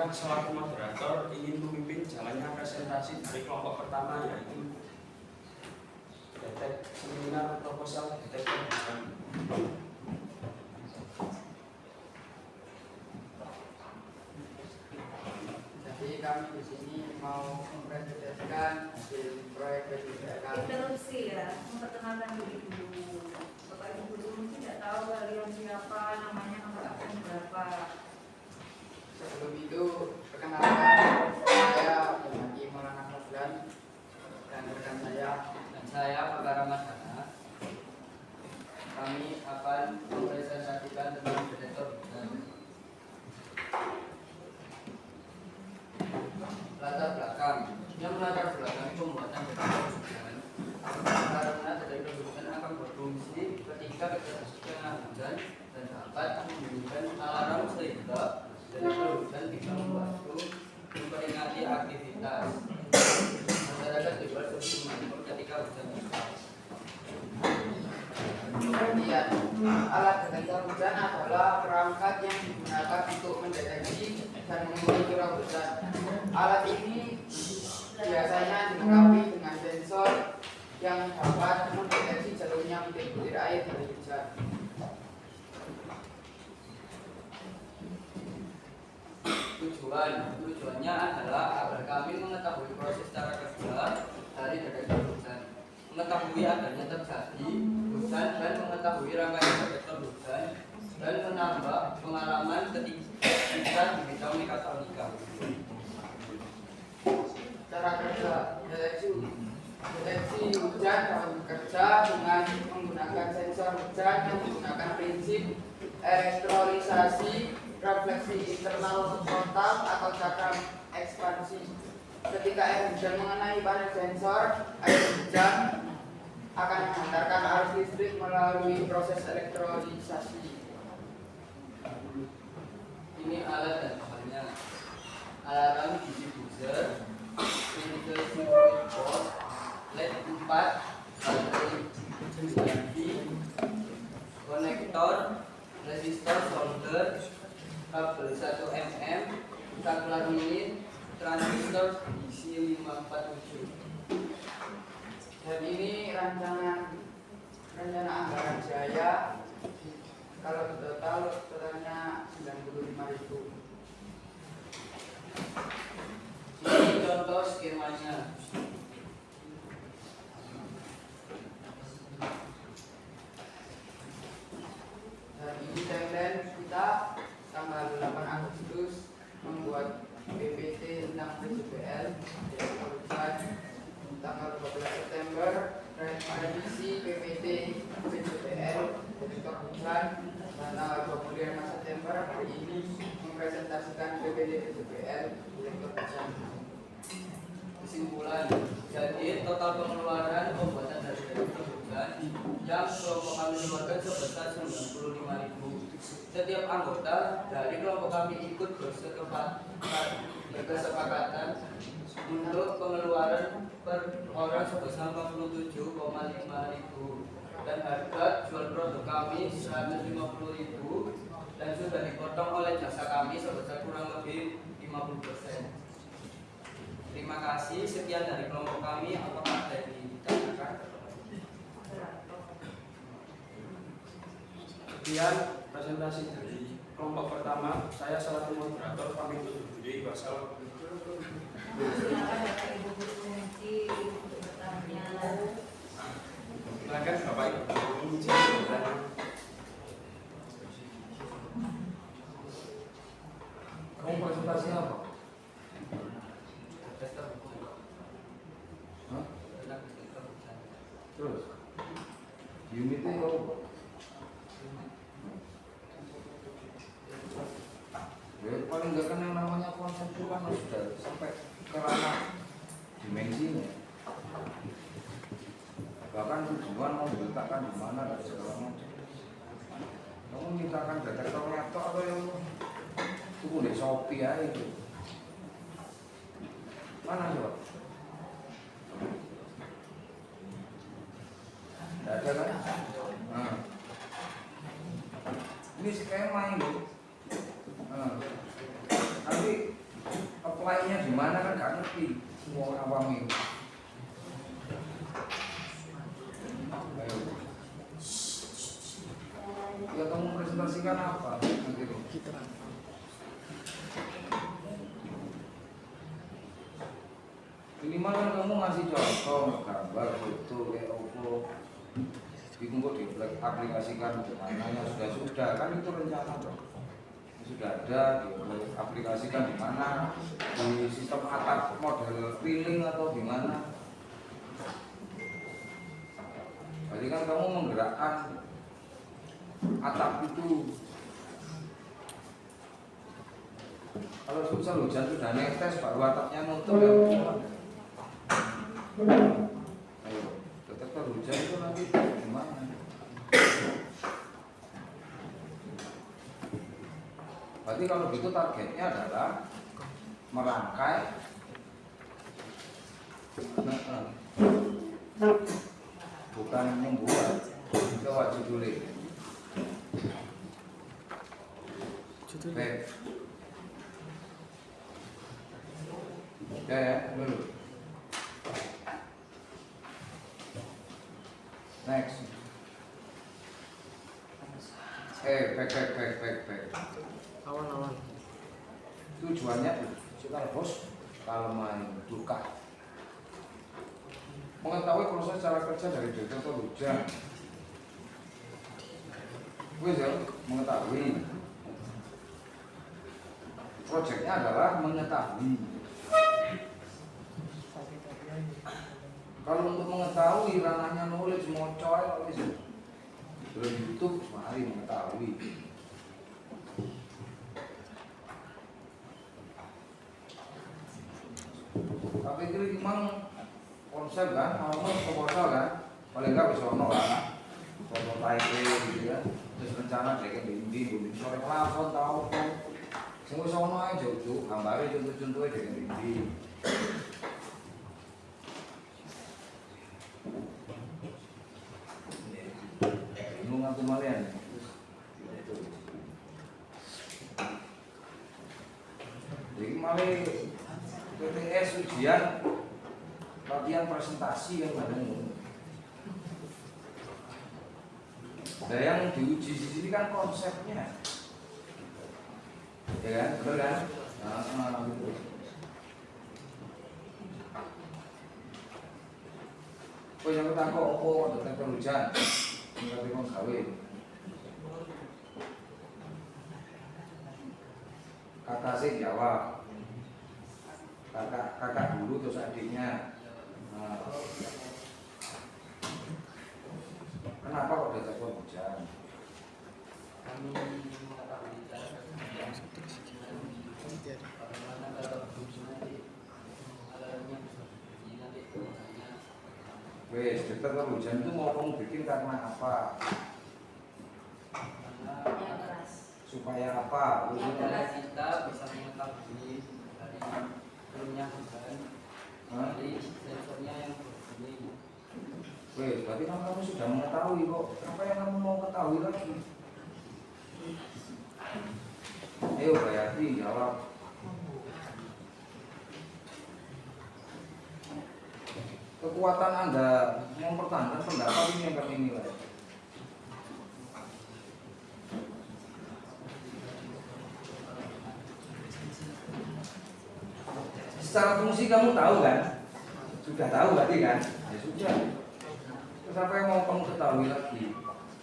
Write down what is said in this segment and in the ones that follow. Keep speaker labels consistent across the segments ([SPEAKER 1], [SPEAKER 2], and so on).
[SPEAKER 1] Saya selaku moderator ingin memimpin jalannya presentasi dari kelompok pertama, yaitu seminar proposal detektor busan.
[SPEAKER 2] Jadi kami di sini mau mempresentasikan hasil proyek PPDA kami.
[SPEAKER 3] Interupsi ya, memperkenalkan diri dulu. Bapak Ibu guru mungkin tidak tahu kalian siapa, namanya, nomor absen berapa.
[SPEAKER 2] Sebelum itu perkenalkan, saya Bupati Maulana Fadlan dan rekan saya Pak Rahmat Hana. Kami akan mempresentasikan tentang detektor busan. Latar belakang. Yang latar belakang pembuatan detektor busan karena detektor busan akan berfungsi ketika kejadian hujan dan dapat membunyikan alarm sehingga detektor busan bisa membantu memperingati aktivitas masyarakat di luar Sumber ketika hujan besar. Kemudian, alat detektor hujan adalah perangkat yang digunakan untuk mendeteksi dan mengukur curah hujan. Alat ini biasanya dilengkapi dengan sensor yang dapat mendeteksi jalurnya butir-butir air dari hujan. Tujuannya adalah agar kami mengetahui proses cara kerja dari detektor hujan, mengetahui adanya terjadi hujan dan mengetahui rangkaian detektor hujan, dan menambah pengalaman ketika di bidang mekatronika. Cara kerja deteksi hujan dapat bekerja dengan menggunakan sensor hujan yang menggunakan prinsip elektrolisa, refleksi internal frontal atau cakram ekspansi. Ketika air hujan mengenai panel sensor, air hujan akan menghantarkan arus listrik melalui proses elektrolisasi. Ini alat dan bahannya: alarm DC buzzer, pintu switchboard, LED 4, baterai USB, konektor, resistor solder, kabel 1 mm, saklar mini, transistor DC 547. Dan ini rencana anggaran Jaya. Kalau totalnya 95.000. Ini contoh skemanya. Dan ini timeline kita tanggal 8 Agustus membuat PPT tentang PJBL, tanggal 12 September revisi PPT PJBL detektor hujan, dan tanggal 25 September hari ini mempresentasikan PPT PJBL detektor hujan. Kesimpulan, jadi total pengeluaran pembuatan dari detektor hujan yang kelompok kami keluarkan sebesar 95.000. Setiap anggota dari kelompok kami ikut berkesepakatan untuk pengeluaran per orang sebesar 47,5.000 dan harga jual produk kami 150.000 dan sudah dipotong oleh jasa kami sebesar kurang lebih 50%. Terima kasih. Sekian dari kelompok kami. Apakah ada yang ditanyakan?
[SPEAKER 1] Sekian presentasi dari kelompok pertama. Saya selaku moderator pamit undur diri. Wassalamualaikum.
[SPEAKER 3] Silakan Bapak Ibu guru mengunci untuk bertanya.
[SPEAKER 1] Silakan Bapak Ibu mengunci bertanya.
[SPEAKER 4] Kamu presentasi apa? Hah? Terus? Unitnya apa? Ya paling enggak kan yang namanya konsep itu kan sudah sampai ke ranah dimensinya. Bahkan tujuan mau diletakkan di mana dan segala macam. Kamu mintakan detektornya atau yang itu di Shopee ya itu. Mana coba? Tidak ada kan? Nah. Ini skema ini. Nanti Wong awam ini. Ayo. Ya kamu presentasikan apa nanti? Minimal kan kamu ngasih contoh, gambar, foto, kayak opo. Itu kok diaplikasikan kemananya sudah kan itu rencana toh. Sudah ada diaplikasikan di mana, di sistem atap model feeling atau di mana. Jadi kan kamu menggerakkan atap itu. Kalau susah hujan sudah netes baru atapnya nutup ya. Ayo, tetap hujan itu nanti gimana? Berarti kalau gitu targetnya adalah merangkai bukan membuat. Coba judulnya. Baik. Ya, dulu. Next. Back.
[SPEAKER 5] Awal-awal.
[SPEAKER 4] Tujuannya supaya bos kalau main duka mengetahui proses cara kerja dari data atau hujan. Gue mengetahui. Proyeknya adalah mengetahui. Kalau untuk mengetahui ranahnya knowledge mau coy belum YouTube mari mengetahui. Tapi itu memang konsep kan, mau proposal kan, paling nggak bisa ono lah, prototype gitu ya, terus rencana kayak di sore plafon tahu kan, semua sono aja jauh, gambarnya contoh-contohnya dengan di. Bingung aku malian. Jadi malah PTS ujian latihan presentasi yang ada. Nah yang diuji di sini kan konsepnya, ya kan, betul kan? Nah, gitu. Oh yang kita kok detektor hujan, ngerti kok kawin. Kakak sih jawab. Kakak dulu terus adiknya. Nah, kenapa kok detektor hujan?
[SPEAKER 2] Kami mengetahui
[SPEAKER 4] Wes, detektor hujan itu mau kamu bikin karena apa? Supaya apa?
[SPEAKER 2] karena kita bisa mengetahui dari turunnya hujan dari sensornya yang berbunyi.
[SPEAKER 4] Wes, berarti kan kamu sudah mengetahui kok. Apa yang kamu mau ketahui lagi? Ayo Bayati jawab. Kekuatan Anda mempertahankan pendapat ini yang kami nilai. Secara fungsi kamu tahu kan? Sudah tahu berarti kan? Ya sudah. Terus apa yang mau kamu ketahui lagi?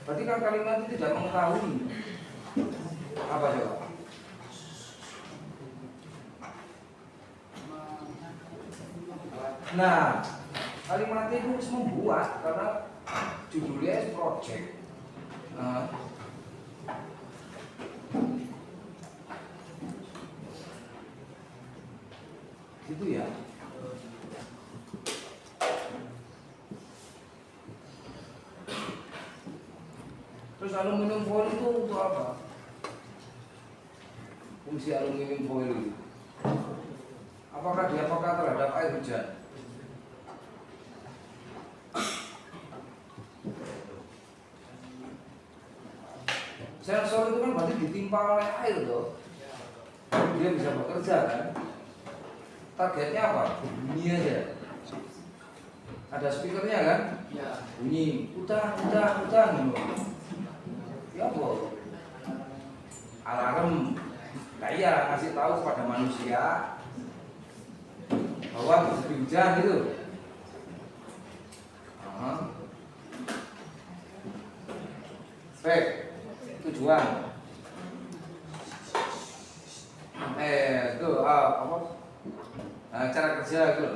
[SPEAKER 4] Berarti kan kalimat itu tidak mengetahui. Apa coba? Nah, kalimat itu harus membuat karena judulnya project. Itu ya. Terus aluminium foil itu untuk apa? Fungsi aluminium foil itu apakah dia peka terhadap air hujan? Sensor itu kan berarti ditimpa oleh air loh. Dia bisa bekerja kan? targetnya apa? Bunyi aja. Ada speakernya kan?
[SPEAKER 2] Ya.
[SPEAKER 4] Bunyi hutan gitu. Ya apa? Alarm. Nah iya, ngasih tahu kepada manusia bahwa bisa hujan gitu. Baik, tujuan. Itu apa? Nah, cara kerja itu.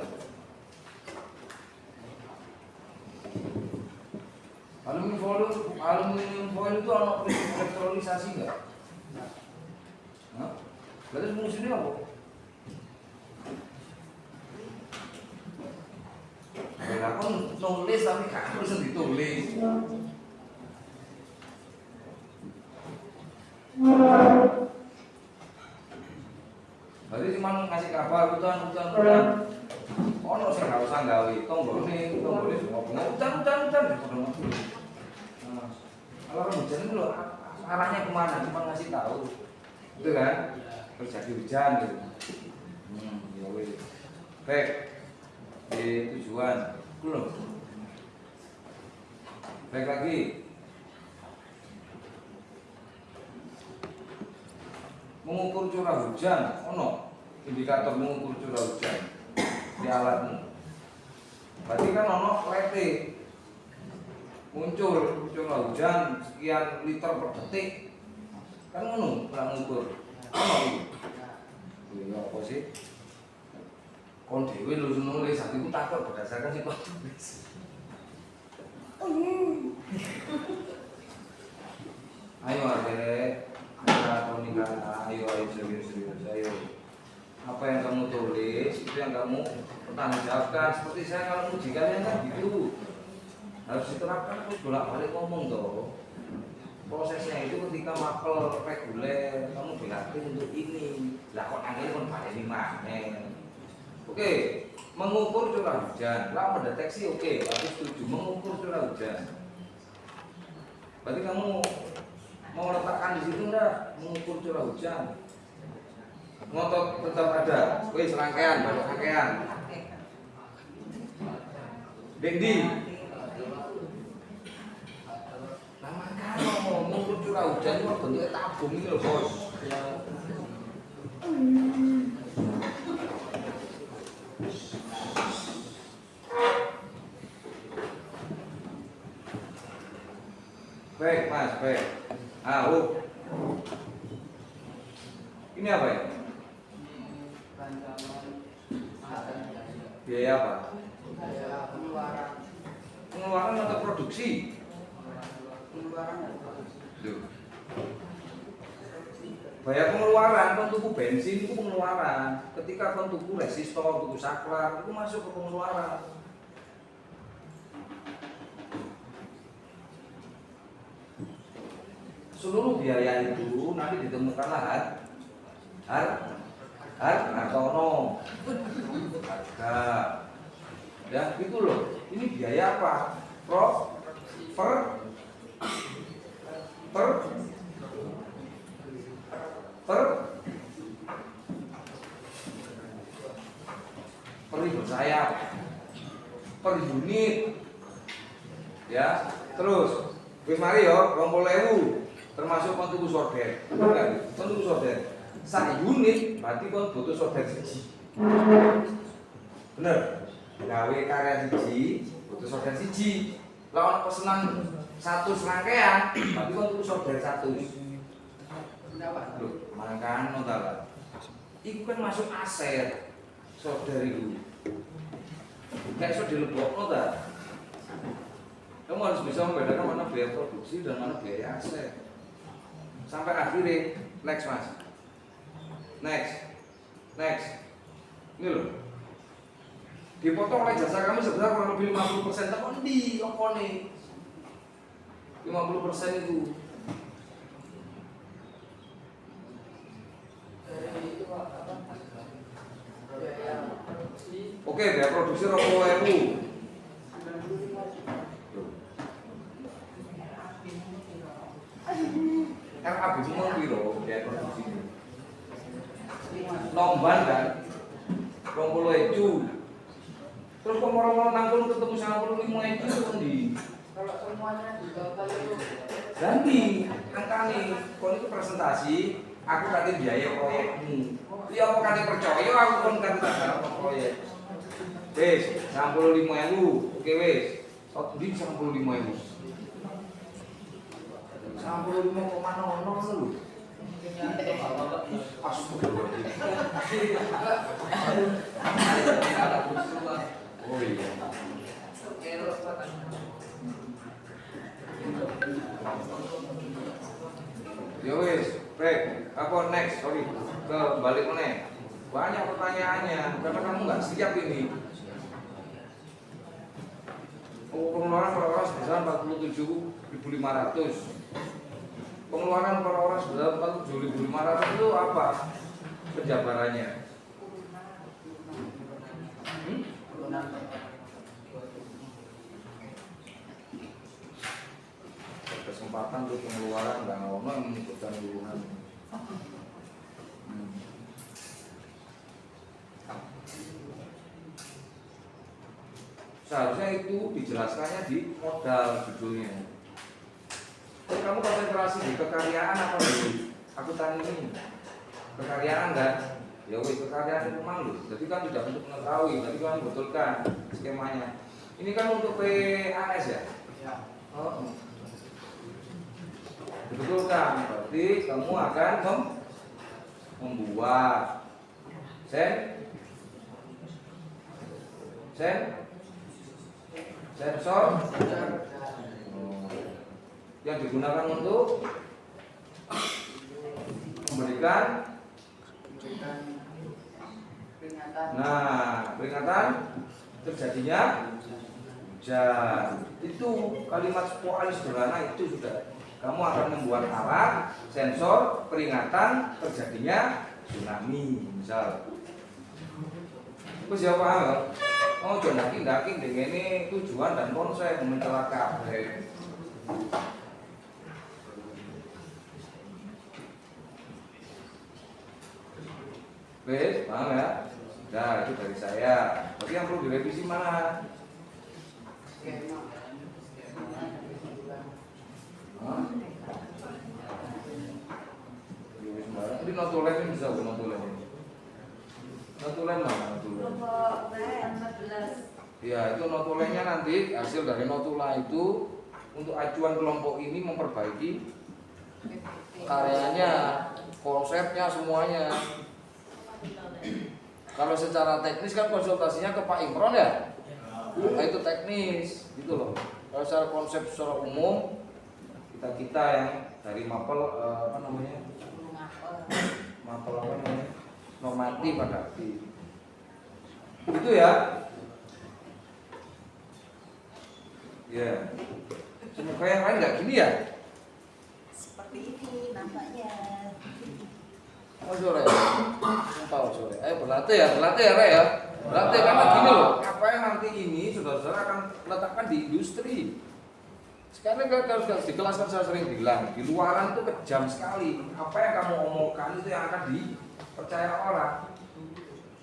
[SPEAKER 4] Aluminium foil itu ada elektrolisasi enggak? Hah? Berarti fungsinya apa? Ya aku nulis tapi gak harus ditulis. Berarti cuma ngasih kabar hutan. Ono sing gak usah gawe tonggone semua hutan. Nah, kalau hujan itu loh, arahnya kemana? Cuma ngasih tahu, itu kan? Terjadi hujan gitu. Ya wes. Baik, di tujuan, belum. Baik lagi. Mengukur curah hujan, ono indikator mengukur curah hujan di alatmu. Berarti kan ono lete muncul curah hujan sekian liter per detik, kan ngono nggak ngukur. Ono iki. Ya apa sih? Kon dhewe lho nulis, aku takut berdasarkan sing kon tulis. Ayo adek. Ayo serius. Ayo. Apa yang kamu tulis itu yang kamu pertanggungjawabkan. Seperti saya kalau ujiannya kan gitu, harus diterapkan. Aku bolak-balik ngomong toh. Prosesnya itu ketika mapel reguler, kamu dilatih untuk ini. Lah kok akhirnya kon balik mana? Oke, mengukur curah hujan. Lah mendeteksi oke, aku setuju mengukur curah hujan. Berarti kamu mau letakkan di situ enggak mengukur curah hujan? Ngotot tetap ada. Wih, serangkaian. Dendi. Nama kalau mengukur curah hujan itu bentuknya tabung ini loh, Bos. Baik, Mas, baik. Ini apa ya? Biaya apa?
[SPEAKER 2] Biaya pengeluaran.
[SPEAKER 4] Pengeluaran atau produksi?
[SPEAKER 2] Pengeluaran.
[SPEAKER 4] Biaya pengeluaran, kon tuku bensin itu pengeluaran. Ketika kon tuku resistor, tuku saklar, itu masuk ke pengeluaran. Seluruh biaya itu nanti ditemukanlah hartono harga ya gitu loh. Ini biaya apa? Per ribu sayap, per unit ya. Terus wis mari yo 20.000 termasuk kon tuku sorder. Bener kon tuku sorder. Sak unit berarti kon butuh sorder siji. Bener. Gawe karya siji, butuh sorder siji. Lah ono pesenan 100 rangkaian, berarti kon tuku sorder 100. Lho, mangkano ta lah. Iku kan masuk aset sorder itu. Kayak iso dilebokno ta. Kamu harus bisa membedakan mana biaya produksi dan mana biaya aset. Sampai akhirnya, next Mas. Next. Ini loh. Dipotong oleh jasa kami sebesar kurang lebih 50%. Tapi di apa nih? 50% itu. Oke, biaya produksi 20.000. RAB semua piro biaya produksi. Lomban kan? 20 eju. Terus kok moro-moro nangkul ketemu 95 eju ndi?
[SPEAKER 2] Kalau semuanya di total itu
[SPEAKER 4] Ganti angkane kon itu presentasi, aku kate biaya proyekmu. Ya apa kate percaya aku kon kate tak proyek. Wis, 65.000. Oke wis. Kok ndi 65.000? 65,00 lho. Oh iya. Ya wis, baik. Apa next? Sorry, ke balik meneh. Banyak pertanyaannya karena kamu nggak siap ini. Pengeluaran per orang sebesar 47.500. Pengeluaran per orang sebesar 47.500 itu apa penjabarannya? Kesempatan untuk pengeluaran nggak ngomong membutuhkan hubungan. Seharusnya itu dijelaskannya di modal judulnya. Jadi kamu konsentrasi di kekaryaan apa di akuntan ini? Kekaryaan kan? Ya wis kekaryaan itu malu. Jadi kan tidak untuk mengetahui, tapi kan betulkan skemanya. Ini kan untuk PAS ya? Oh. Betulkan, berarti kamu akan membuat sensor yang digunakan untuk memberikan peringatan terjadinya hujan. Itu kalimat paling sederhana itu sudah. Kamu akan membuat alat sensor peringatan terjadinya tsunami misal. Itu siapa paham? Oh, jangan daking dengan ini tujuan dan konsep mencelakakan. Wes, paham ya? Nah, itu dari saya. Tapi yang perlu direvisi mana? Ini notulen ini bisa bukan notulen ini? Notulen mana notulen? Ya itu notulennya nanti hasil dari notula itu untuk acuan kelompok ini memperbaiki karyanya, konsepnya semuanya. Kalau secara teknis kan konsultasinya ke Pak Imron ya, nah, itu teknis gitu loh. Kalau secara konsep secara umum kita yang dari mapel apa namanya? Mapel apa namanya? Normatif adaptif. Itu ya. Ya. Semoga yang lain nggak gini ya.
[SPEAKER 5] Seperti ini nampaknya.
[SPEAKER 4] Oh sore. Tahu sore. Ayo berlatih ya, Re ya. Berlatih karena gini loh. Apa yang nanti ini saudara-saudara akan letakkan di industri. Sekarang kalau di kelas kan saya sering bilang, di luaran itu kejam sekali. Apa yang kamu omongkan itu yang akan dipercaya orang.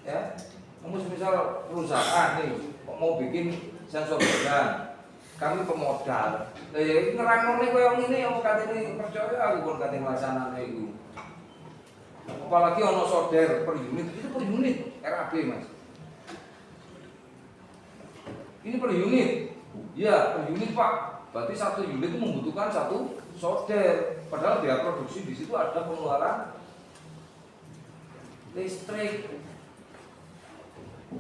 [SPEAKER 4] Ya, kamu misal perusahaan nih, mau bikin sensor hujan, kami pemodal. Ngerangno nih koyo ngene yang katene percaya aku kon katene melaksanakan itu. Apalagi ono solder per unit, itu per unit RAB Mas. Ini per unit. Ya, per unit Pak. Berarti satu unit itu membutuhkan satu solder. Padahal biaya produksi di situ ada pengeluaran listrik.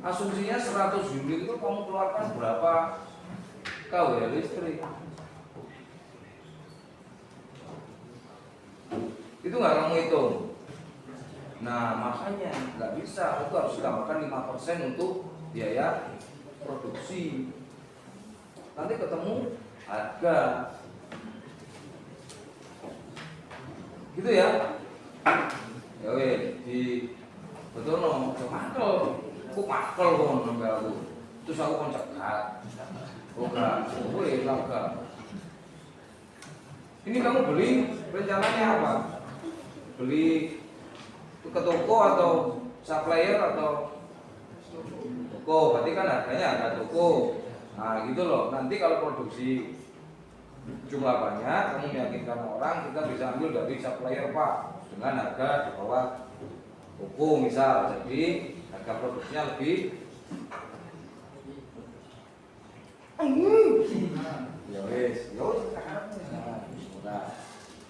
[SPEAKER 4] Asumsinya 100 unit itu kamu keluarkan berapa KW listrik? Itu nggak kamu hitung. Nah makanya nggak bisa, itu harus ditambahkan 5% untuk biaya produksi. Nanti ketemu harga. Gitu ya. Ya weh, di betul no, makel. Aku makel kok nambah aku. Terus aku kon cekat. Boleh enggak. Ini kamu beli rencananya apa? Beli ke toko atau supplier atau Toko, berarti kan harganya harga toko. Nah gitu loh, nanti kalau produksi jumlah banyak, kamu meyakinkan orang, kita bisa ambil dari supplier Pak dengan harga di bawah toko misal, jadi harga produksinya lebih ya wes, nah,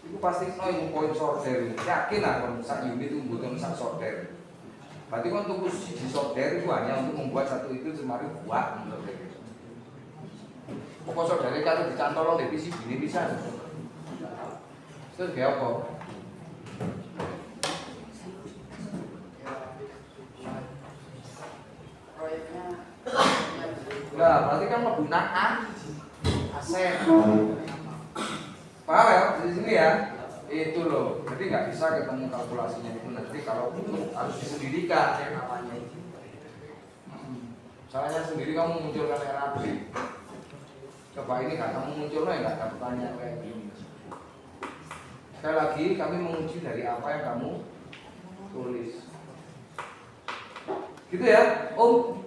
[SPEAKER 4] itu pasti yang poin sorter, yakin lah kalau sak unit itu butuh sak sorter. Berarti kan untuk di sorter itu hanya untuk membuat satu itu semari buat sorter. Pokok sorter kalau dicantol oleh PC ini bisa. Terus kayak apa?
[SPEAKER 2] Proyeknya
[SPEAKER 4] Nah, berarti kan menggunakan aset. Paham ya? Di sini ya. Itu loh. Jadi nggak bisa ketemu kalkulasinya itu nanti kalau itu harus disendirikan yang namanya itu. Salahnya sendiri kamu munculkan RAP. Coba ini kan kamu munculnya nggak ada pertanyaan kayak gini. Sekali lagi kami menguji dari apa yang kamu tulis. Gitu ya, Om.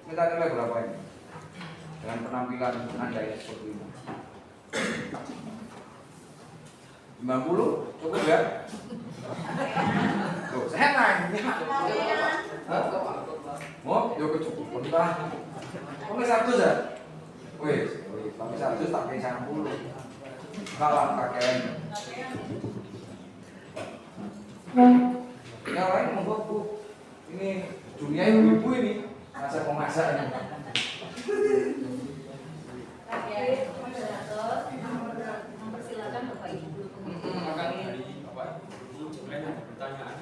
[SPEAKER 4] Minta nilai berapa ini? Dengan penampilan Anda yang seperti ini. 50? Cukup ya? Tuh, saya nanya. Mau? Yo kecukupan lah. Kamu 100 ya? Wih, kamu 100 tak kayak 50. Kalah kakeknya. Yang lain membuat Bu. Ini dunia ibu-ibu ini. Masa pemasaknya.
[SPEAKER 3] Moderator mempersilakan Bapak Ibu.
[SPEAKER 4] Makanya
[SPEAKER 1] Bapak Ibu mulai ada pertanyaan.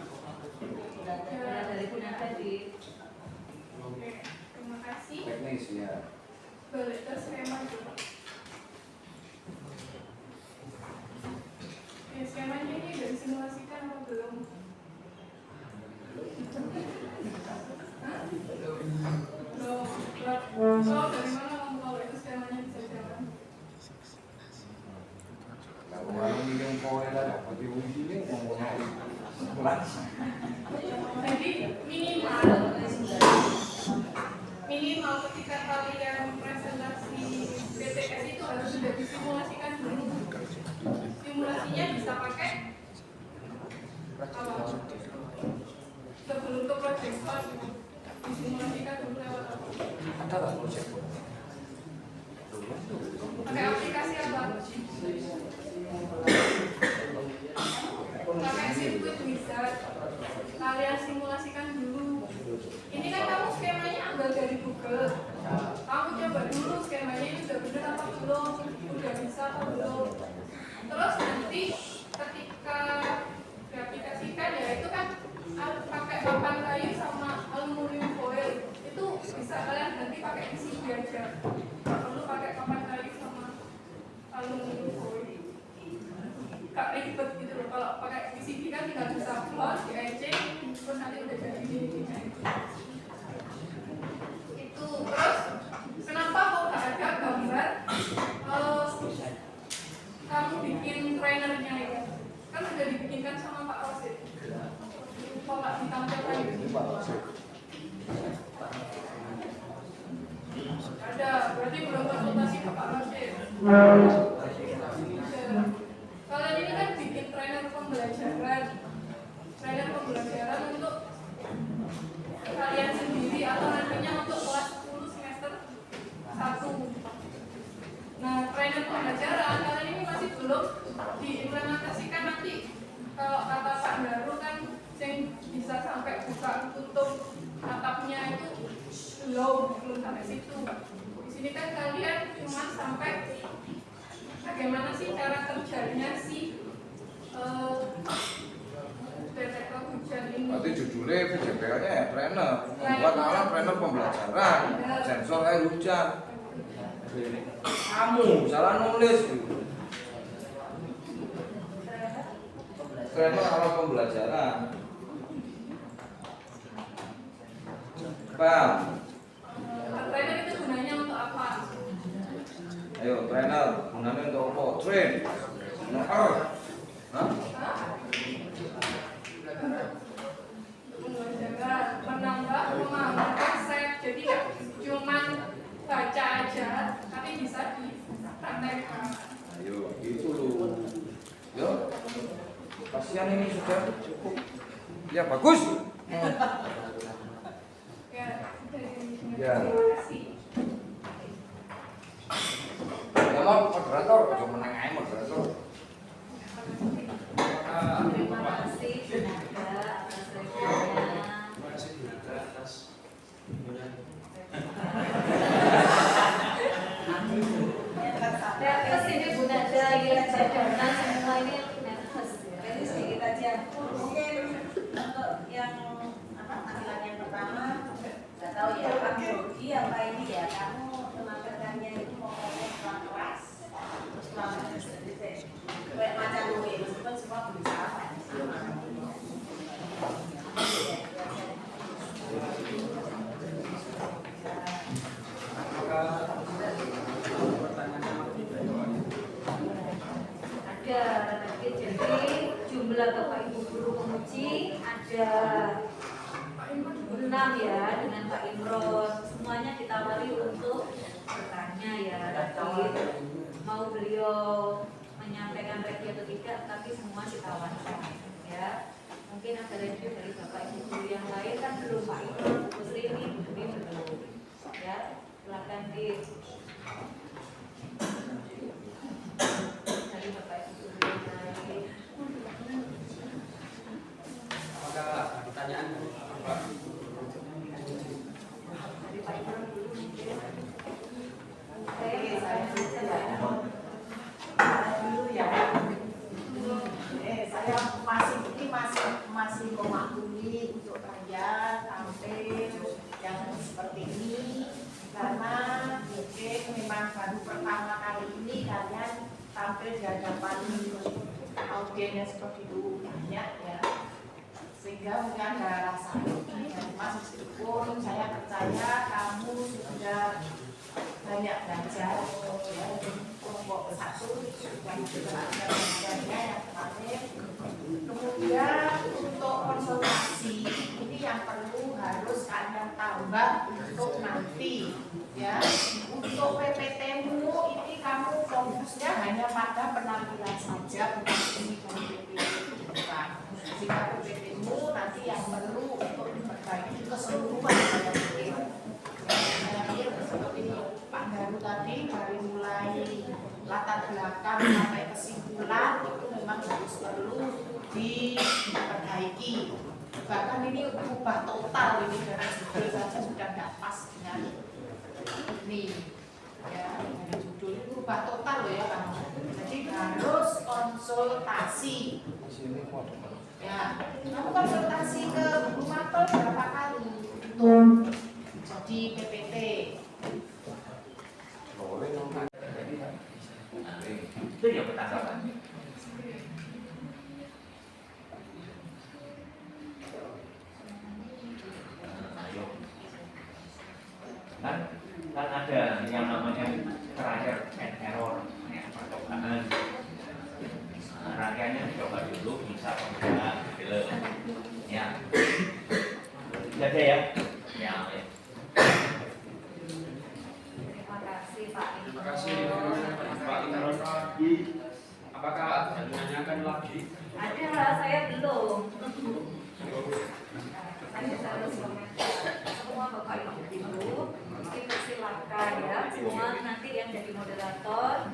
[SPEAKER 3] Dari Bunda tadi.
[SPEAKER 6] Oke, terima kasih.
[SPEAKER 4] teknis ya.
[SPEAKER 6] Balik ke skema dulu. Ya, skemanya ini udah disimulasikan atau belum? Belum. So, dari mana kamu tahu itu skemanya bisa jalan?
[SPEAKER 4] Kalau orang ini yang poin lah, dapat diuji ini ngomongnya
[SPEAKER 6] Jadi minimal ketika kalian presentasi BTS itu harus sudah disimulasikan dulu. Simulasinya bisa pakai apa? Sebelum ke project fund disimulasikan dulu lewat apa?
[SPEAKER 4] ada lah project.
[SPEAKER 6] Pakai aplikasi apa? Pakai sirkuit wizard. Kalian simulasikan dulu. Ini kan kamu skemanya ambil dari Google. Kamu coba dulu skemanya ini udah bener apa belum, udah bisa apa belum. Terus nanti ketika diaplikasikan ya itu kan pakai papan kayu sama aluminium foil. Itu bisa kalian ganti pakai PCB aja. Nggak perlu pakai papan kayu sama aluminium foil. Gak ribet gitu loh. Kalau pakai PCB kan tinggal bisa plot, di etching, terus nanti udah jadi gini. Itu terus kenapa kok gak ada gambar kamu bikin trainernya itu? Kan udah dibikinkan sama Pak Rosid. Kok gak ditampilkan gitu? Ada, berarti belum konsultasi ke Pak Rosid. Kalian ini kan bikin trainer pembelajaran untuk kalian sendiri atau nantinya untuk kelas 10 semester 1. Nah, trainer pembelajaran kalian ini masih belum diimplementasikan nanti. Kalau kata Pak Daru kan yang bisa sampai buka tutup atapnya itu belum sampai situ. Di sini kan kalian cuma sampai bagaimana sih cara kerjanya si detektor hujan ini.
[SPEAKER 4] Berarti judulnya PJPL-nya ya trainer, membuat alat trainer pembelajaran, sensor air hujan. Kamu salah nulis. Trainer alat pembelajaran. Paham?
[SPEAKER 6] Trainer itu gunanya untuk apa?
[SPEAKER 4] Ayo trainer, gunanya untuk apa? Train. Hah?
[SPEAKER 6] Pembelajaran, menambah pemahaman
[SPEAKER 4] ini sudah cukup. Ya bagus.
[SPEAKER 6] Ya,
[SPEAKER 4] Ya.
[SPEAKER 6] terima kasih.
[SPEAKER 4] Ya mau moderator, cuma menang aja moderator.
[SPEAKER 3] Terima kasih Bunada atas reviewnya.
[SPEAKER 1] Terima kasih Bunada atas
[SPEAKER 3] Nervous ini Bunada yang cadangan semua ini nervous ya.
[SPEAKER 5] Jadi sedikit aja. Mungkin untuk yang tampilan yang pertama, nggak tahu ya Pak Yogi apa ini ya, kamu tenaga itu mau ngomong keras, terus langsung kayak macam gue, meskipun semua berusaha.
[SPEAKER 1] apakah pertanyaannya masih banyak?
[SPEAKER 3] Ada target, jadi jumlah Bapak Ibu guru penguji ada 6 ya dengan Pak Imron. Semuanya ditawari untuk bertanya ya. Tapi mau beliau menyampaikan review atau tidak, tapi semua ditawarkan ya. Mungkin ada review dari Bapak Ibu guru yang lain kan belum, Pak Imron, Bu Sri ini belum ya. Silakan di dari Bapak Ibu guru yang lain.
[SPEAKER 1] Apakah ada pertanyaan Pak?
[SPEAKER 3] Dari Pak Imron dulu mungkin.
[SPEAKER 5] Oke, saya dulu ya. Saya masih memaklumi untuk kalian tampil yang seperti ini karena mungkin memang baru pertama kali ini kalian tampil di hadapan audiens yang seperti itu banyak ya, sehingga mungkin ada rasa meskipun saya percaya kamu sudah banyak belajar ya, kelompok satu dan juga ada belajarnya yang kemarin. Kemudian untuk konsultasi ini yang perlu harus kalian tambah untuk nanti ya. Untuk PPT-mu ini kamu fokusnya hanya pada penampilan saja, bukan isi dari PPT bukan. Jika PPT-mu nanti yang perlu untuk diperbaiki keseluruhan saya pikir. Saya pikir seperti Pak Garu tadi dari mulai latar belakang sampai kesimpulan itu memang harus perlu diperbaiki. Bahkan ini ubah total ini dari judul saja sudah tidak pas dengan ini ya, dari judul itu ubah total loh ya Pak. Jadi harus konsultasi ya. Kamu konsultasi ke Bu Marto berapa kali untuk jadi PPT?
[SPEAKER 7] Itu ya pertanyaan. Kan ada yang namanya trial and error ya, percobaan. Rangkaiannya dicoba dulu bisa atau enggak gitu ya. Jadi ya. Ya.
[SPEAKER 3] Terima kasih Pak Imron.
[SPEAKER 1] Terima kasih Pak Imron. Apakah ada menanyakan lagi?
[SPEAKER 3] Ada, saya belum. Saya harus komentar. Semua Bapak Ibu dipersilakan ya. Semua nanti yang jadi moderator.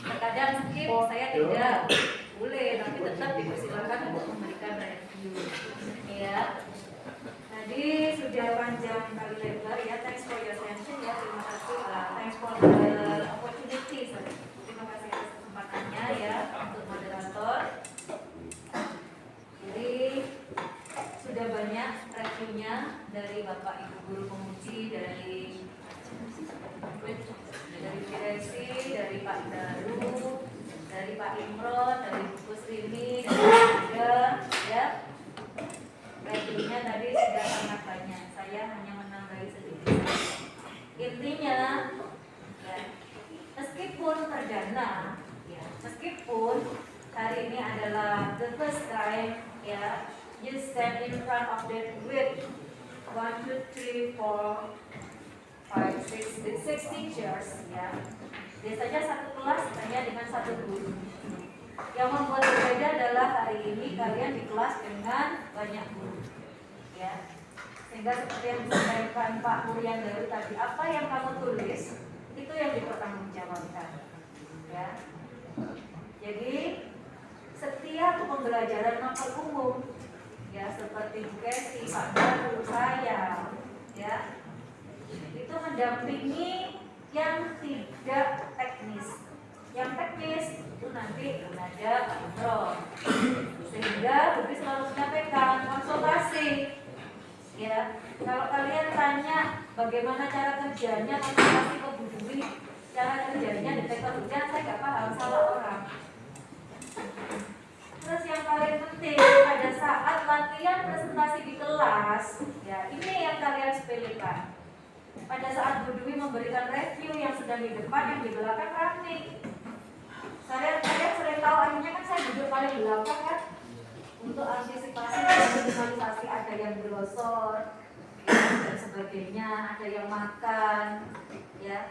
[SPEAKER 3] Terkadang skip, saya tidak boleh, tapi tetap dipersilakan untuk memberikan review. Ya. Tadi sudah panjang kali lebar ya. Thanks for your attention ya. Terima kasih. Thanks for the opportunity. Terima kasih atas kesempatannya ya untuk moderator. Jadi sudah banyak reviewnya dari Bapak Ibu guru penguji, dari direksi, dari Pak Daru, dari Pak Imron, dari Bu Srini, dari Anda, ya. Reviewnya tadi sudah sangat banyak. Saya hanya menambahi sedikit. Intinya, ya, meskipun perdana, ya, meskipun hari ini adalah the first time, ya, you stand in front of that group 1, 2, 3, 4, 5, 6 teachers ya. Biasanya satu kelas hanya dengan satu guru. Yang membuat berbeda adalah hari ini kalian di kelas dengan banyak guru, ya. Sehingga seperti yang disampaikan Pak Murian dari tadi, apa yang kamu tulis itu yang dipertanggungjawabkan, ya. Jadi setiap pembelajaran mapel umum, ya, seperti Bu Kesi, Pak Baru, saya, ya, itu mendampingi yang tidak teknis. Yang teknis itu nanti ada Pak Imron, sehingga lebih selalu menyampaikan konsultasi. Ya, kalau kalian tanya bagaimana cara kerjanya konsultasi ke Bu Dwi, cara kerjanya detektor hujan, saya nggak paham, salah orang. Terus yang paling penting pada saat latihan presentasi di kelas, ya ini yang kalian sepelekan. Pada saat Bu Dwi memberikan review yang sedang di depan, yang di belakang rame. Kalian sering tahu akhirnya kan saya duduk paling belakang kan, untuk antisipasi dan visualisasi ada yang glosor, ya, dan sebagainya, ada yang makan, ya.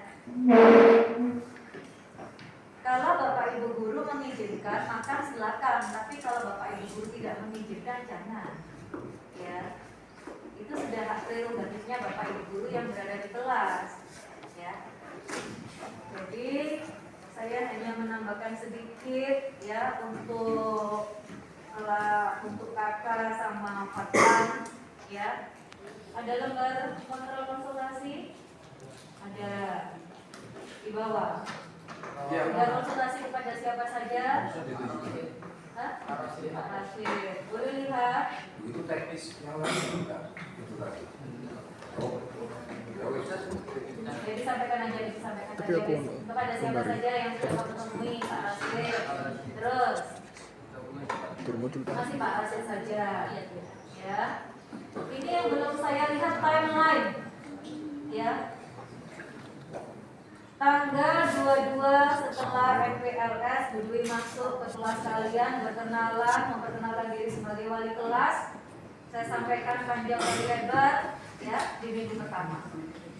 [SPEAKER 3] Kalau Bapak Ibu Guru mengizinkan, makan silakan. Tapi kalau Bapak Ibu Guru tidak mengizinkan, jangan. Ya, itu sudah hak prerogatifnya Bapak Ibu Guru yang berada di kelas. Ya, jadi saya hanya menambahkan sedikit ya untuk kakak sama Fatan. Ya, ada lembar kontrol konsultasi, ada di bawah. Ada konsultasi kepada siapa saja? Hah? Pak Rashid. Boleh lihat?
[SPEAKER 4] Itu teknis yang lain enggak? Itu tadi. Oh.
[SPEAKER 3] Jadi sampaikan aja, disampaikan aja. Kepada siapa saja yang sudah kamu temui, Pak Rashid. Terus masih Pak Rashid saja. Ya. Ini yang belum saya lihat timeline. Ya. Tanggal 22 setelah MPLS, Bu Dwi masuk ke kelas kalian, memperkenalkan diri sebagai wali kelas. Saya sampaikan panjang kali lebar, ya, di minggu pertama.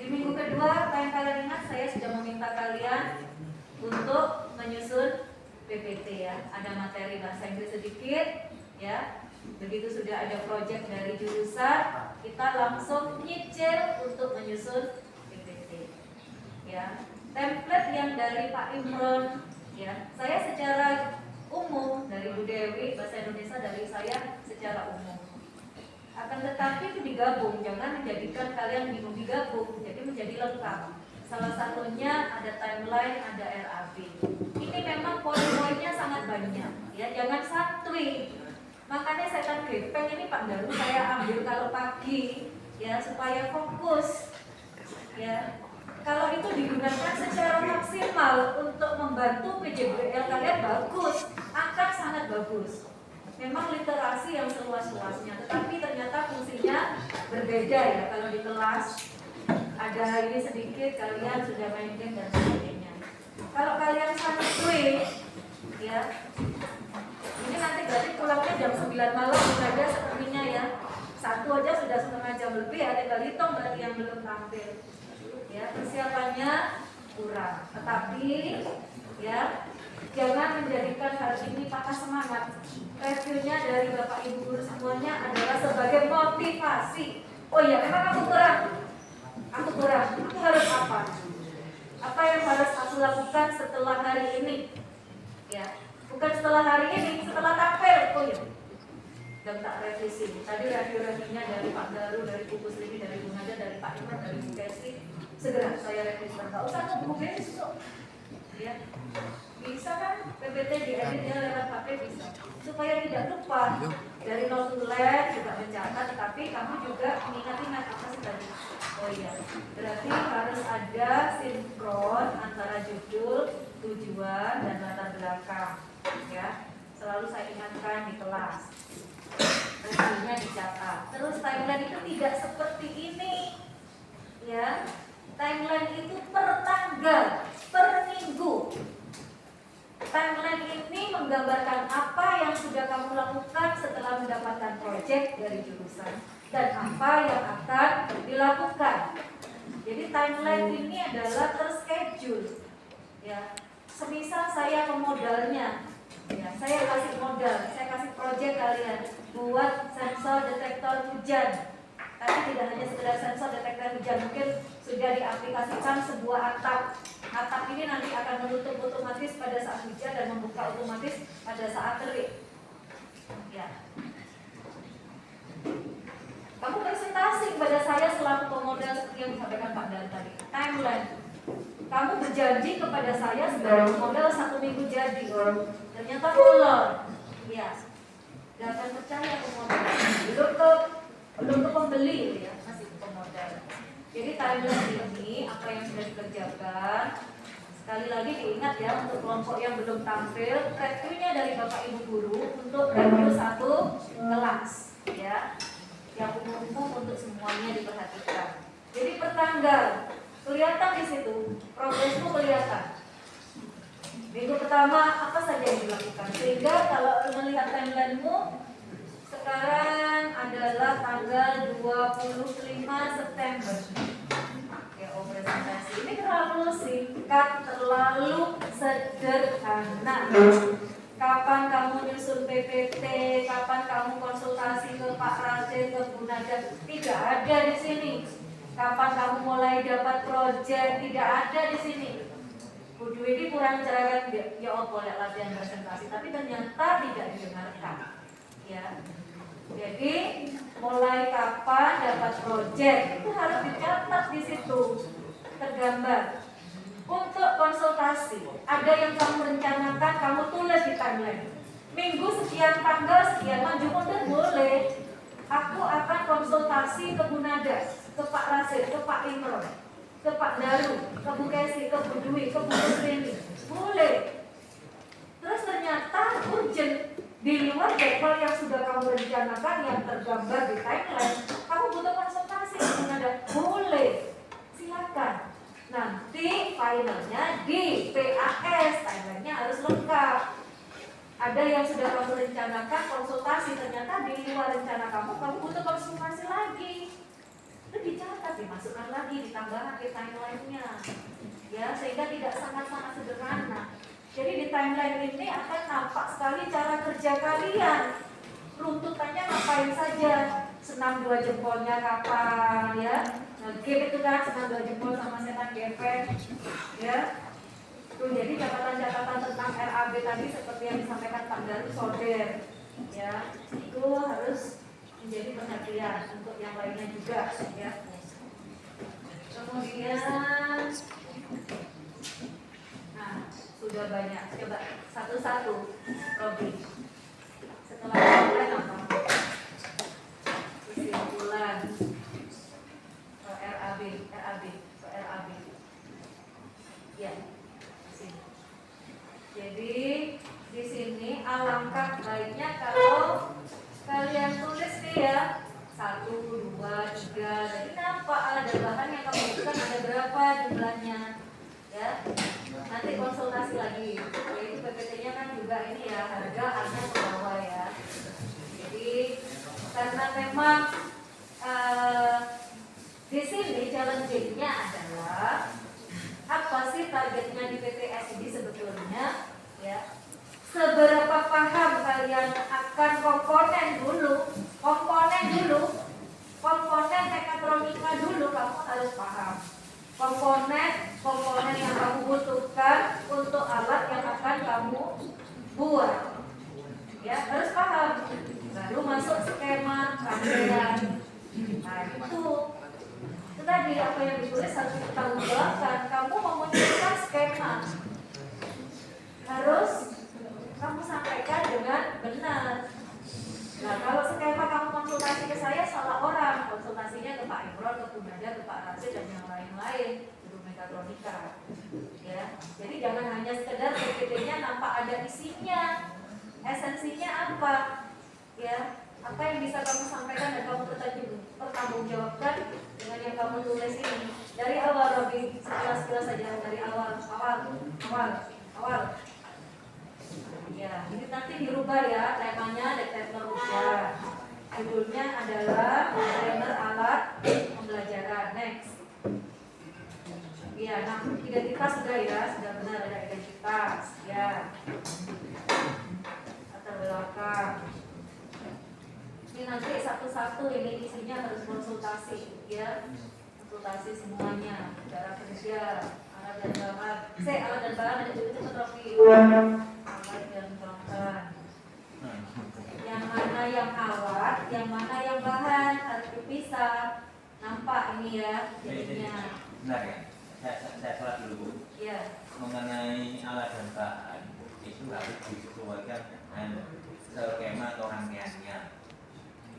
[SPEAKER 3] Di minggu kedua, apa yang kalian ingat, saya sudah meminta kalian untuk menyusun PPT, ya. Ada materi bahasa Inggris sedikit, ya. Begitu sudah ada proyek dari jurusan, kita langsung nyicil untuk menyusun PPT, ya. Template yang dari Pak Imron, ya, saya secara umum dari Bu Dewi, bahasa Indonesia dari saya secara umum. Akan tetapi itu digabung, jangan menjadikan kalian bingung digabung, jadi menjadi lengkap. Salah satunya ada timeline, ada RAB. Ini memang poin-poinnya sangat banyak, ya, jangan santui. Makanya saya akan gepeng ini Pak Daru saya ambil kalau pagi, ya, supaya fokus, ya. Kalau itu digunakan secara maksimal untuk membantu PJBL kalian bagus, akan sangat bagus. Memang literasi yang seluas-luasnya, tetapi ternyata fungsinya berbeda ya. Kalau di kelas ada ini sedikit, kalian sudah maintain dan sebagainya. Kalau kalian santuy, ya, ini nanti berarti pulangnya jam 9 malam saja sepertinya ya. Satu aja sudah setengah jam lebih, ya, tinggal hitung berarti yang belum tampil. Ya, persiapannya kurang, tetapi ya jangan menjadikan hal ini patah semangat. Reviewnya dari Bapak Ibu Guru semuanya adalah sebagai motivasi. Oh iya, memang aku kurang, aku harus apa? Apa yang harus aku lakukan setelah hari ini? Ya, bukan setelah hari ini, setelah tampil. Oh iya, dan tak revisi. Tadi review-reviewnya dari Pak Daru, dari Bu Pusri, dari Bu Naja, dari Pak Imran, dari Bu Kesi. Segera saya revisikan. Nggak usah nunggu besok, ya. Bisa kan PPT dieditnya lewat HP bisa, supaya tidak lupa. Dari notulen juga mencatat, tapi kamu juga ingat-ingat apa sih tadi. Oh iya, berarti harus ada sinkron antara judul, tujuan, dan latar belakang, ya. Selalu saya ingatkan di kelas. Reviewnya dicatat. Terus timeline itu tidak seperti ini, ya. Timeline itu per tanggal, per minggu. Timeline ini menggambarkan apa yang sudah kamu lakukan setelah mendapatkan proyek dari jurusan dan apa yang akan dilakukan. Jadi timeline ini adalah terschedule. Ya, semisal saya pemodalnya Ya, saya kasih modal, saya kasih proyek kalian buat sensor detektor hujan. Tapi tidak hanya sekedar sensor detektor hujan, mungkin sudah diaplikasikan sebuah atap. Atap ini nanti akan menutup otomatis pada saat hujan dan membuka otomatis pada saat terik. Ya. Kamu presentasi kepada saya selaku pemodal seperti yang disampaikan Pak Dan tadi. Timeline. Kamu berjanji kepada saya sebagai pemodal 1 minggu jadi. Ternyata molor. Ya. Gak akan percaya pemodal. Belum ke pembeli ya, masih ke pemodal. Jadi timeline ini apa yang sudah dikerjakan. Sekali lagi diingat ya, untuk kelompok yang belum tampil, reviewnya dari Bapak Ibu Guru untuk review 1 kelas ya. Yang umum untuk semuanya diperhatikan. Jadi pertanggal kelihatan di situ, progresmu kelihatan. Minggu pertama apa saja yang dilakukan, sehingga kalau melihat timelinemu sekarang adalah tanggal 25 September. Ya, presentasi ini terlalu singkat, terlalu sederhana. Kapan kamu nyusun PPT, kapan kamu konsultasi ke Pak Rasid, ke Bu Nada, tidak ada di sini. Kapan kamu mulai dapat proyek, tidak ada di sini. Bu Dwi ini kurang cerewet, ya boleh latihan presentasi, tapi ternyata tidak didengarkan. Ya, jadi mulai kapan dapat proyek itu harus dicatat di situ, tergambar. Untuk konsultasi, ada yang kamu rencanakan, kamu tulis di timeline. Minggu sekian, tanggal sekian, maju mundur boleh. Aku akan konsultasi ke Bu Nada, ke Pak Rasid, ke Pak Imron, ke Pak Daru, ke Bu Kesi, ke Bu Dwi, ke Bu Kusrini. Boleh. Terus ternyata urgent di luar jadwal yang sudah kamu rencanakan, yang tergambar di timeline, kamu butuh konsultasi ke Bu Nada. Boleh. Silakan. Nanti finalnya di PAS, timeline-nya harus lengkap. Ada yang sudah kamu rencanakan konsultasi, ternyata di luar rencana kamu butuh konsultasi lagi. Itu dicatat, dimasukkan lagi, ditambahkan di timeline-nya. Ya, sehingga tidak sangat-sangat sederhana. Jadi di timeline ini akan nampak sekali cara kerja kalian. Runtutannya ngapain saja? Senam 2 jempolnya kapan ya? Game itu kan senam 2 jempol sama setan gepeng ya. Tuh, jadi catatan-catatan tentang RAB tadi seperti yang disampaikan Pak Daru Soder ya, itu harus menjadi perhatian untuk yang lainnya juga ya. Kemudian nah, sudah banyak, coba satu-satu Robi. Setelah kesimpulan apa? Kesimpulan RAB. Ya. Jadi di sini alangkah baiknya kalau kalian tulis nih ya 1, 2, 3. Jadi nampak ada bahan yang kamu butuhkan, ada berapa jumlahnya ya. Nanti konsultasi lagi. Jadi PPT-nya kan juga ini ya, harga ke bawah ya. Jadi karena memang di sini challenge-nya adalah apa sih targetnya di PPS ini sebetulnya ya. Seberapa paham kalian akan komponen mekatronika dulu, kamu harus paham komponen yang kamu butuhkan untuk alat yang akan kamu buat ya, harus paham, baru masuk skema rangkaian. Nah itu tadi apa yang ditulis harus dipertanggungjawabkan. Kamu memunculkan skema, harus kamu sampaikan dengan benar. Nah kalau skema kamu konsultasi ke saya salah orang, konsultasinya ke Pak Imron, ke Bu Nada, ke Pak Rasid dan yang lain-lain, guru mekatronika. Ya, jadi jangan hanya sekedar PPT-nya nampak ada isinya, esensinya apa, ya. Apa yang bisa kamu sampaikan dan kamu pertanggungjawabkan dengan yang kamu tulis ini dari awal, Robi, sekilas saja dari awal. Ya, ini nanti dirubah ya, temanya detektor hujan. Judulnya adalah trainer alat pembelajaran. Next. Ya, nah identitas sudah ya, sudah benar ada identitas. Ya. belakang. Ini nanti satu-satu ini isinya harus konsultasi ya, konsultasi semuanya, cara kerja, alat dan bahan. Alat dan bahan ada juga Rofi. Alat dan bahan. Yang mana yang alat, yang mana yang bahan harus dipisah. Nampak ini ya jadinya.
[SPEAKER 7] Benar ya? Saya salah dulu Bu.
[SPEAKER 3] Ya.
[SPEAKER 7] Mengenai alat dan bahan itu harus disesuaikan dengan skema atau rangkaiannya.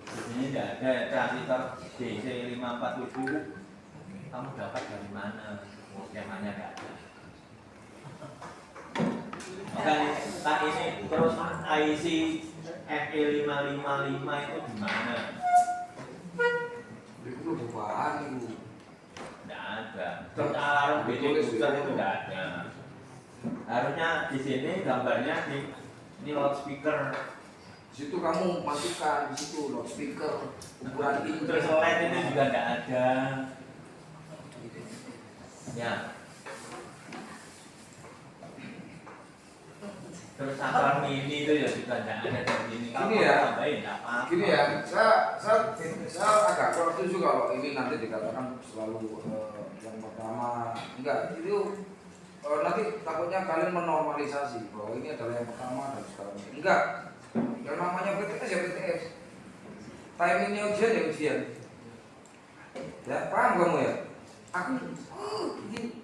[SPEAKER 7] Di sini tidak ada transistor DC 547. Kamu dapat dari mana? Skemanya tidak ada. Makanya tak ini terus IC FE555 itu di mana?
[SPEAKER 4] Itu bahan itu.
[SPEAKER 7] Tidak ada. Terus alarm BT booster itu tidak ada. Harusnya di sini gambarnya ini loudspeaker.
[SPEAKER 4] Di situ kamu masukkan di situ loudspeaker ukuran ini.
[SPEAKER 7] Terus LED itu juga tidak ada. Ya. Terus alarm ini itu ya juga tidak ada di sini.
[SPEAKER 4] Gini ya.
[SPEAKER 7] Tambahin tidak apa-apa.
[SPEAKER 4] Gini ya, saya agak kurang setuju kalau ini nanti dikatakan selalu yang pertama enggak itu nanti takutnya kalian menormalisasi bahwa ini adalah yang pertama dan sekarang enggak. Yang namanya PTS ya PTS. Time ini ujian ya ujian. Ya paham kamu ya? Aku ini.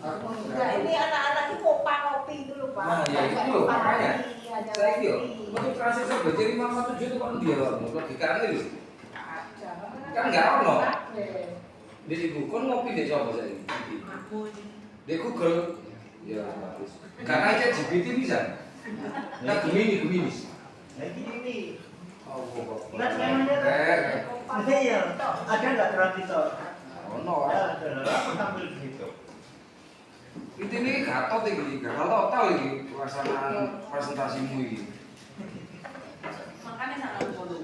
[SPEAKER 4] Aku
[SPEAKER 5] Nah, ini anak-anak itu kopi dulu Pak.
[SPEAKER 4] Nah, ya itu loh, makanya. Saya itu untuk transistor BJ 547 itu kan dia loh, logikanya itu. Kan enggak ono. Di situ kan ngopi di coba saya ini. Di Google. Ya bagus. Karena aja GPT bisa. Nah, Gemini. Oh,
[SPEAKER 8] Mas memangnya iya, ada nggak transistor?
[SPEAKER 4] oh no.
[SPEAKER 8] Ya, ada. Aku tampil di situ.
[SPEAKER 4] Itu ini gatot ini, gatot tahu ini pelaksanaan presentasimu ini.
[SPEAKER 3] Makanya sangat dulu.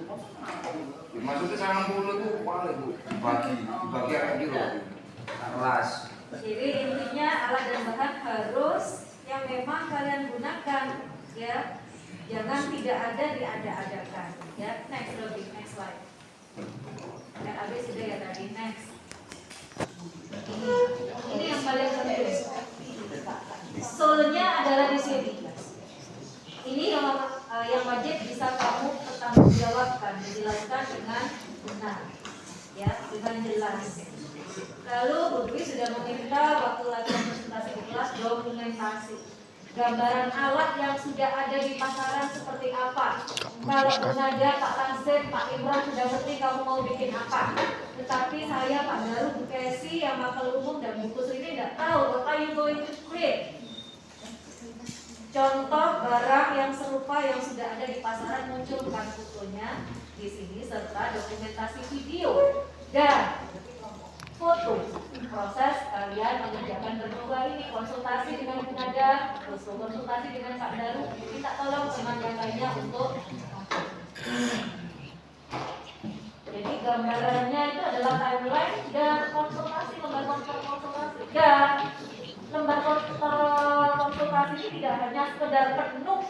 [SPEAKER 4] Maksudnya 90 itu paling Bu, dibagi kayak gitu. Kelas.
[SPEAKER 3] Jadi intinya alat dan bahan harus yang memang kalian gunakan ya. Jangan tidak ada diada-adakan ya. Next slide. RAB sudah ya tadi, next. Ini yang paling penting. Soalnya adalah di sini. Ini yang wajib bisa kamu pertanggungjawabkan, dijelaskan dengan benar, ya, dengan jelas. Lalu Bu Dwi sudah meminta waktu latihan presentasi di kelas dokumentasi. Gambaran alat yang sudah ada di pasaran seperti apa. Kalau sengaja Pak Tansen, Pak Imran sudah ngerti kamu mau bikin apa. Tetapi saya, Pak Daru, Bu Kesi, yang makhluk umum dan buku ini tidak tahu what are you going to create. Contoh barang yang serupa yang sudah ada di pasaran, munculkan fotonya di sini serta dokumentasi video dan foto proses kalian mengerjakan berdua ini, konsultasi dengan Bu Nada, terus konsultasi dengan Pak Daru, minta tolong teman yang lainnya untuk jadi gambarannya itu adalah timeline dan konsultasi, lembar konsultasi dan lembar konsultasi ini tidak hanya sekedar penuh,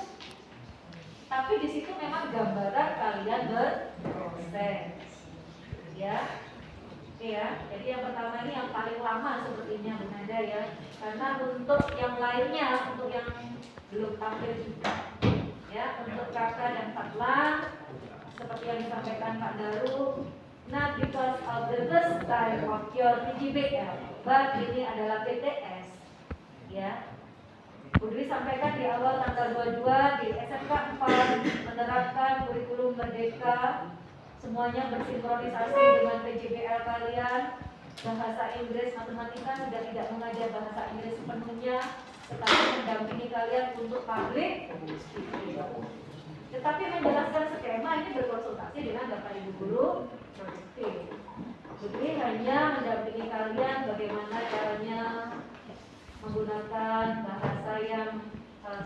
[SPEAKER 3] tapi di situ memang gambaran kalian berproses, ya. Oke ya, jadi yang pertama ini yang paling lama sepertinya Bu Nada ya, karena untuk yang lainnya, untuk yang belum tampil juga, ya, untuk Kakak dan Pak Lang, seperti yang disampaikan Pak Daru, not because of the first time of your PGBL, but ini adalah PTS, ya. Bu Dwi sampaikan di awal tanggal 22 di SMK 4 menerapkan kurikulum merdeka. Semuanya bersinkronisasi dengan PJBL kalian. Bahasa Inggris, matematika sudah tidak mengajar bahasa Inggris sepenuhnya, tetapi mendampingi kalian untuk public speaking. Tetapi menjelaskan skema ini berkonsultasi dengan Bapak Ibu Guru produktif. Jadi hanya mendampingi kalian bagaimana caranya menggunakan bahasa yang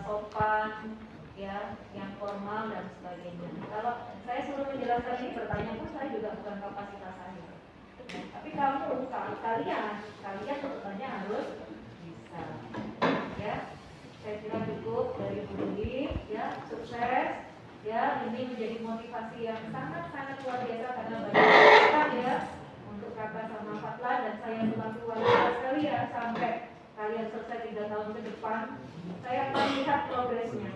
[SPEAKER 3] sopan, ya, yang formal dan sebagainya. Kalau saya suruh menjelaskan ini, bertanya pun saya juga bukan kapasitas saya. Tapi kamu, kalian untuk tanya harus bisa. Ya, saya kira cukup dari Bu Dwi. Ya, sukses. menjadi motivasi yang sangat-sangat luar biasa karena banyak orang ya untuk kakak sama Fatlan dan saya selaku wanita sekalian sampai kalian selesai 3 tahun ke depan, saya akan lihat progresnya.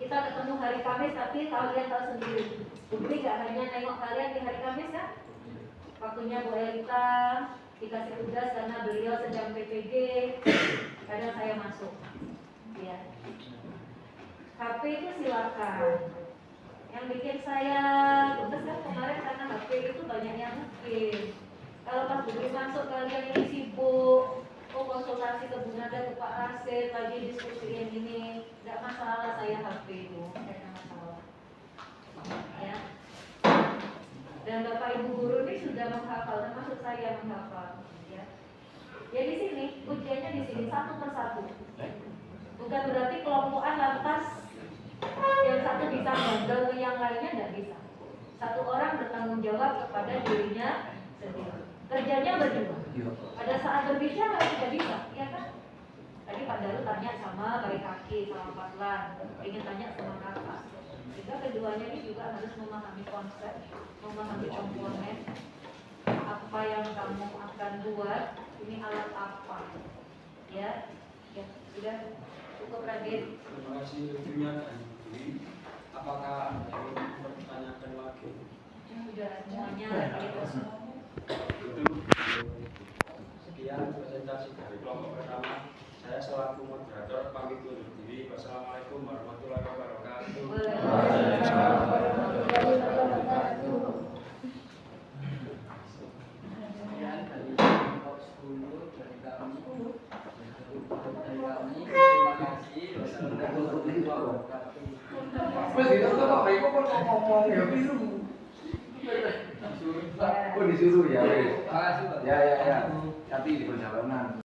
[SPEAKER 3] Kita ketemu hari Kamis tapi kalian tahu sendiri, publik gak hanya nengok kalian di hari Kamis kan? Waktunya Bu Elita dikasih tugas karena beliau sedang PPG, kadang saya masuk. Ya. HP itu silakan. Yang bikin saya putus kan kemarin karena HP itu banyak yang nge-game. Kalau pas begitu masuk kalian ini sibuk, konsultasi ke Bu Nada, ke Pak Rasid, lagi diskusi yang ini, nggak masalah saya HP itu, nggak ada masalah. Ya. Dan Bapak Ibu guru ini sudah menghafal, termasuk saya menghafal. Ya. Ya di sini, ujiannya di sini satu persatu. Bukan berarti kelompokan lantas yang satu bisa bandel, yang lainnya tidak bisa. Satu orang bertanggung jawab kepada dirinya sendiri. Kerjanya berdua. Pada saat berbicara tidak bisa, ya kan? Tadi Pak Daru tanya sama Baik Kaki, sama Fatlan, ingin tanya sama kakak. Sehingga keduanya ini juga harus memahami konsep, memahami komponen, apa yang kamu akan buat, ini alat apa, ya, sudah cukup Radit.
[SPEAKER 1] Terima kasih reviewnya dan Dwi. Apakah ada yang mempertanyakan lagi?
[SPEAKER 3] Sudah semuanya gitu.
[SPEAKER 1] Sekian presentasi dari kelompok pertama. Saya selaku moderator pamit undur diri. Wassalamualaikum warahmatullahi wabarakatuh.
[SPEAKER 3] Waalaikumsalam warahmatullahi wabarakatuh.
[SPEAKER 2] Sekian dari kelompok 10 dari kami. Terima kasih. Wassalamualaikum warahmatullahi wabarakatuh.
[SPEAKER 4] Wes itu kok baik kok ngomong ya biru. Oh disuruh ya wes. Ya. Tapi di perjalanan.